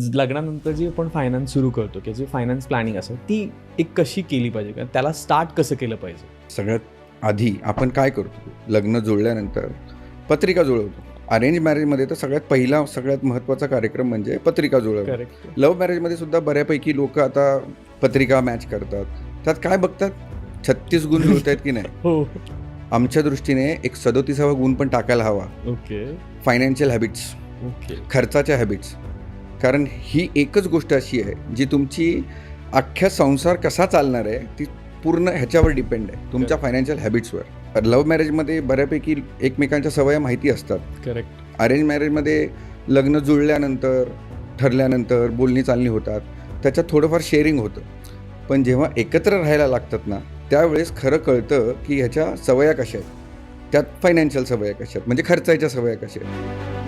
लग्नानंतर जी आपण फायनान्स सुरू करतो किंवा जी फायनान्स प्लॅनिंग असेल ती एक कशी केली पाहिजे किंवा त्याला स्टार्ट कसं केलं पाहिजे? सगळ्यात आधी आपण काय करतो, लग्न जुळल्यानंतर पत्रिका जुळवतो. अरेंज मॅरेजमध्ये तर सगळ्यात महत्त्वाचा कार्यक्रम म्हणजे पत्रिका जुळवणं. करेक्ट. लव्ह मॅरेजमध्ये सुद्धा बऱ्यापैकी लोक आता पत्रिका मॅच करतात. त्यात काय बघतात, 36 गुण जुळत आहेत की नाही. हो. आमच्या दृष्टीने एक 37वा गुण पण टाकायला हवा, ओके. Financial habits, okay. खर्चाच्या हॅबिट्स. कारण ही एकच गोष्ट अशी आहे जी तुमची अख्ख्या संसार कसा चालणार आहे ती पूर्ण ह्याच्यावर डिपेंड आहे, तुमच्या फायनान्शियल हॅबिट्सवर. लव्ह मॅरेजमध्ये बऱ्यापैकी एकमेकांच्या सवया माहिती असतात. करेक्ट. अरेंज मॅरेजमध्ये लग्न जुळल्यानंतर ठरल्यानंतर बोलणी चालणी होतात, त्याच्यात थोडंफार शेअरिंग होतं. पण जेव्हा एकत्र राहायला लागतात ना, त्यावेळेस खरं कळतं की ह्याच्या सवया कशा आहेत, त्यात फायनान्शियल सवया कशा आहेत, म्हणजे खर्चाच्या सवया कशा आहेत.